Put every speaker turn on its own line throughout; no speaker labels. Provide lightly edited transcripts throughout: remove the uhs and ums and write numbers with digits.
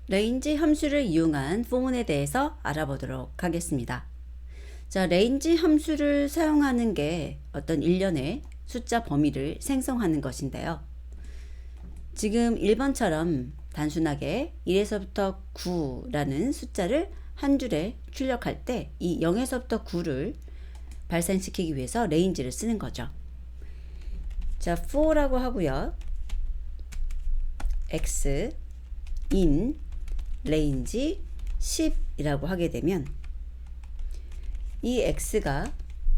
레인지 함수를 이용한 포문에 대해서 알아보도록 하겠습니다. 자, 레인지 함수를 사용하는 게 어떤 일련의 숫자 범위를 생성하는 것인데요. 지금 1번처럼 단순하게 1에서부터 9라는 숫자를 한 줄에 출력할 때 이 0에서부터 9를 발생시키기 위해서 레인지를 쓰는 거죠. 자, for라고 하고요. x in range 10이라고 하게 되면 이 x가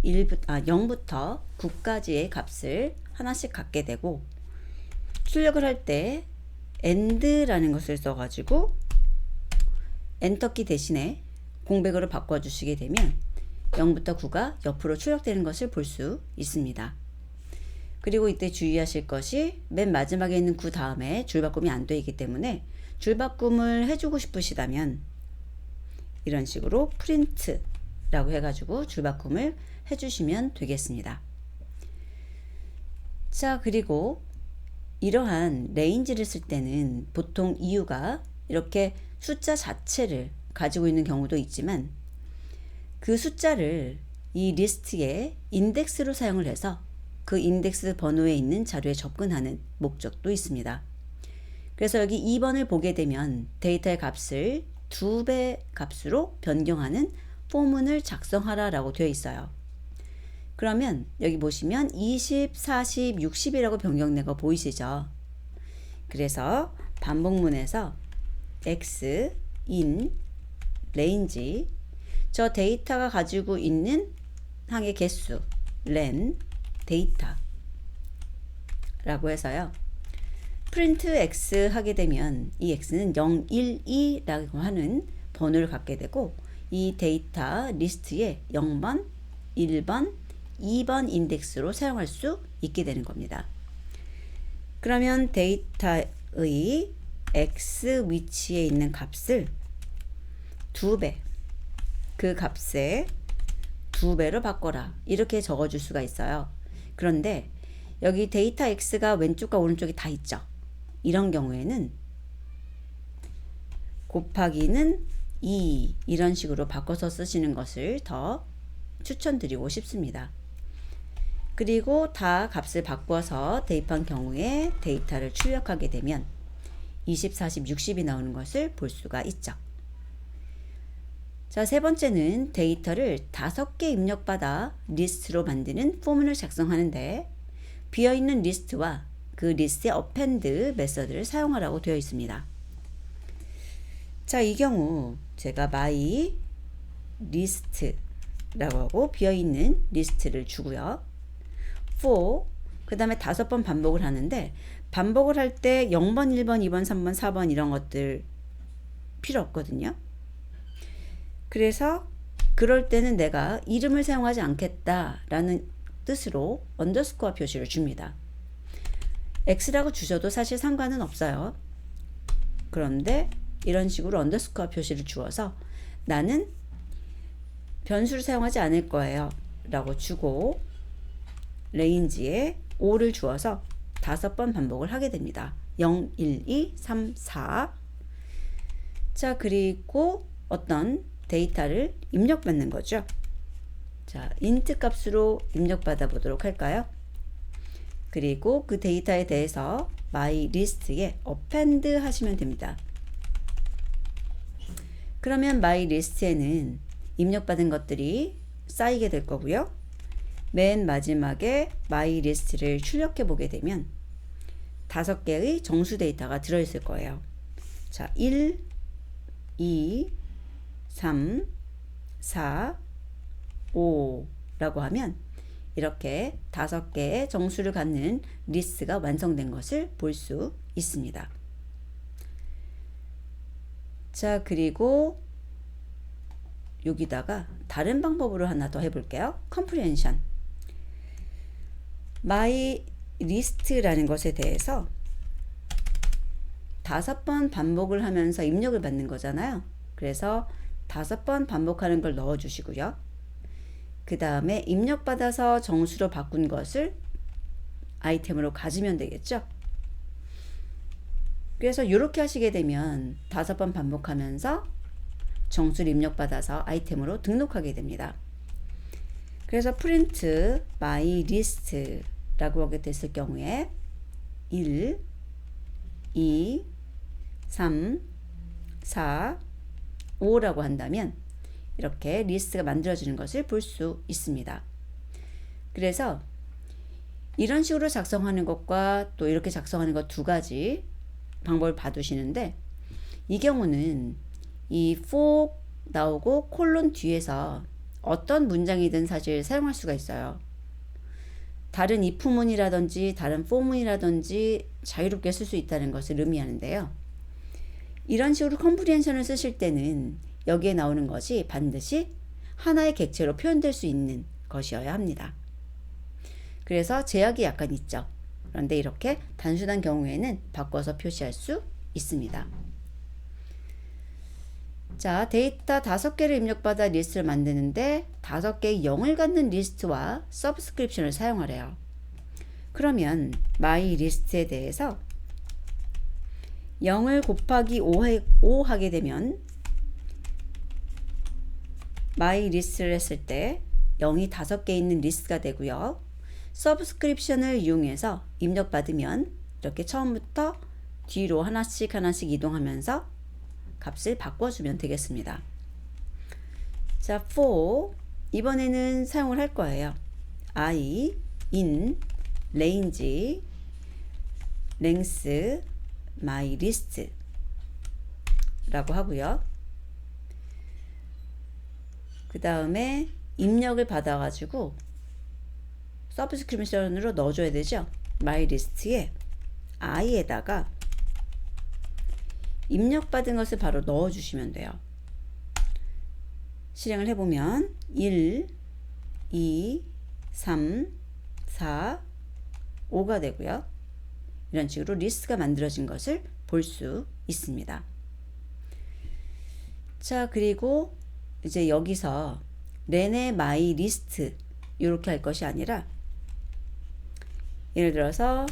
0부터 9까지의 값을 하나씩 갖게 되고, 출력을 할 때 and라는 것을 써가지고 엔터키 대신에 공백으로 바꿔주시게 되면 0부터 9가 옆으로 출력되는 것을 볼 수 있습니다. 그리고 이때 주의하실 것이 맨 마지막에 있는 9 다음에 줄바꿈이 안 되어 있기 때문에 줄바꿈을 해주고 싶으시다면 이런 식으로 프린트라고 해가지고 줄바꿈을 해주시면 되겠습니다. 자, 그리고 이러한 레인지를 쓸 때는 보통 이유가 이렇게 숫자 자체를 가지고 있는 경우도 있지만 그 숫자를 이 리스트의 인덱스로 사용을 해서 그 인덱스 번호에 있는 자료에 접근하는 목적도 있습니다. 그래서 여기 2번을 보게 되면 데이터의 값을 2배 값으로 변경하는 포문을 작성하라 라고 되어 있어요. 그러면 여기 보시면 20, 40, 60이라고 변경된 거 보이시죠? 그래서 반복문에서 x in range, 저 데이터가 가지고 있는 항의 개수 len 데이터 라고 해서요, 프린트 x 하게 되면 이 x는 0, 1, 2라고 하는 번호를 갖게 되고, 이 데이터 리스트에 0번, 1번, 2번 인덱스로 사용할 수 있게 되는 겁니다. 그러면 데이터의 x 위치에 있는 값을 2배, 그 값에 2배로 바꿔라 이렇게 적어줄 수가 있어요. 그런데 여기 데이터 x가 왼쪽과 오른쪽이 다 있죠. 이런 경우에는 곱하기는 2 이런 식으로 바꿔서 쓰시는 것을 더 추천드리고 싶습니다. 그리고 다 값을 바꿔서 대입한 경우에 데이터를 출력하게 되면 20, 40, 60이 나오는 것을 볼 수가 있죠. 자, 세 번째는 데이터를 5개 입력받아 리스트로 만드는 포문을 작성하는데 비어있는 리스트와 그 리스트의 append 메서드를 사용하라고 되어 있습니다. 자, 이 경우 제가 my list라고 하고 비어있는 리스트를 주고요. for 그 다음에 5번 반복을 하는데, 반복을 할 때 0번, 1번, 2번, 3번, 4번 이런 것들 필요 없거든요. 그래서 그럴 때는 내가 이름을 사용하지 않겠다라는 뜻으로 언더스코어 표시를 줍니다. x라고 주셔도 사실 상관은 없어요. 그런데 이런 식으로 언더스코어 표시를 주어서 나는 변수를 사용하지 않을 거예요 라고 주고 레인지에 5를 주어서 5번 반복을 하게 됩니다. 0, 1, 2, 3, 4. 자, 그리고 어떤 데이터를 입력받는 거죠. 자, int 값으로 입력받아 보도록 할까요? 그리고 그 데이터에 대해서 my list에 append 하시면 됩니다. 그러면 my list에는 입력받은 것들이 쌓이게 될 거고요. 맨 마지막에 my list를 출력해 보게 되면 5개의 정수 데이터가 들어있을 거예요. 자, 1, 2, 3, 4, 5라고 하면 이렇게 5개의 정수를 갖는 리스트가 완성된 것을 볼 수 있습니다. 자, 그리고 여기다가 다른 방법으로 하나 더 해볼게요. comprehension. my list라는 것에 대해서 5번 반복을 하면서 입력을 받는 거잖아요. 그래서 5번 반복하는 걸 넣어 주시고요. 그 다음에 입력받아서 정수로 바꾼 것을 아이템으로 가지면 되겠죠. 그래서 이렇게 하시게 되면 5번 반복하면서 정수를 입력받아서 아이템으로 등록하게 됩니다. 그래서 print my list 라고 하게 됐을 경우에 1, 2, 3, 4, 5라고 한다면 이렇게 리스트가 만들어지는 것을 볼 수 있습니다. 그래서 이런 식으로 작성하는 것과 또 이렇게 작성하는 것 두 가지 방법을 봐두시는데, 이 경우는 이 for 나오고 콜론 뒤에서 어떤 문장이든 사실 사용할 수가 있어요. 다른 if문이라든지 다른 for문이라든지 자유롭게 쓸 수 있다는 것을 의미하는데요. 이런 식으로 컴프리hension을 쓰실 때는 여기에 나오는 것이 반드시 하나의 객체로 표현될 수 있는 것이어야 합니다. 그래서 제약이 약간 있죠. 그런데 이렇게 단순한 경우에는 바꿔서 표시할 수 있습니다. 자, 데이터 5개를 입력받아 리스트를 만드는데 5개의 0을 갖는 리스트와 서브스크립션을 사용하래요. 그러면 my list에 대해서 0을 곱하기 5 하게 되면 my list를 했을 때 0이 5개 있는 리스트가 되고요. 서브스크립션을 이용해서 입력받으면 이렇게 처음부터 뒤로 하나씩 이동하면서 값을 바꿔주면 되겠습니다. 자, for 이번에는 사용을 할 거예요. I, in, range, length, my list 라고 하고요. 그 다음에 입력을 받아가지고 서브스크립션으로 넣어줘야 되죠. my list에 i에다가 입력받은 것을 바로 넣어주시면 돼요. 실행을 해보면 1, 2, 3, 4, 5가 되고요. 이런 식으로 리스트가 만들어진 것을 볼 수 있습니다. 자, 그리고 이제 여기서 렌의 my list 이렇게 할 것이 아니라, 예를 들어서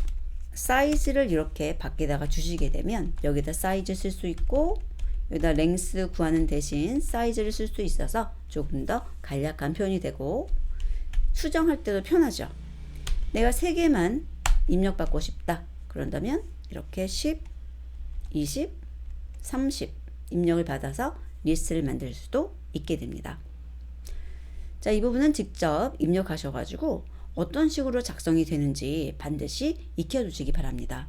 사이즈를 이렇게 밖에다가 주시게 되면 여기다 사이즈 쓸 수 있고, 여기다 랭스 구하는 대신 사이즈를 쓸 수 있어서 조금 더 간략한 표현이 되고 수정할 때도 편하죠. 내가 3개만 입력받고 싶다 그런다면 이렇게 10, 20, 30 입력을 받아서 리스트를 만들 수도 있게 됩니다. 자, 이 부분은 직접 입력하셔가지고 어떤 식으로 작성이 되는지 반드시 익혀두시기 바랍니다.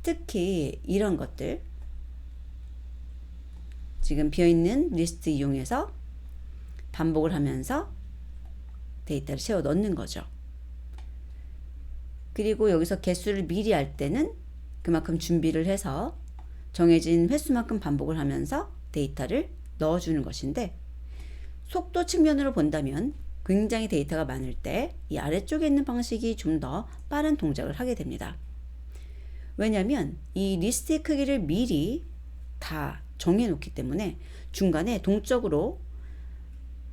특히 이런 것들, 지금 비어있는 리스트 이용해서 반복을 하면서 데이터를 채워 넣는 거죠. 그리고 여기서 개수를 미리 할 때는 그만큼 준비를 해서 정해진 횟수만큼 반복을 하면서 데이터를 넣어주는 것인데, 속도 측면으로 본다면 굉장히 데이터가 많을 때 이 아래쪽에 있는 방식이 좀 더 빠른 동작을 하게 됩니다. 왜냐하면 이 리스트의 크기를 미리 다 정해 놓기 때문에 중간에 동적으로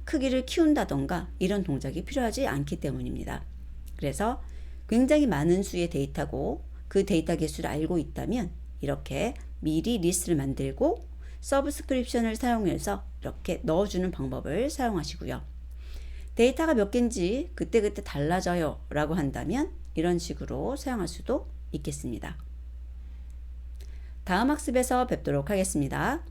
크기를 키운다던가 이런 동작이 필요하지 않기 때문입니다. 그래서 굉장히 많은 수의 데이터고 그 데이터 개수를 알고 있다면 이렇게 미리 리스트를 만들고 서브스크립션을 사용해서 이렇게 넣어주는 방법을 사용하시고요. 데이터가 몇 개인지 그때그때 달라져요 라고 한다면 이런 식으로 사용할 수도 있겠습니다. 다음 학습에서 뵙도록 하겠습니다.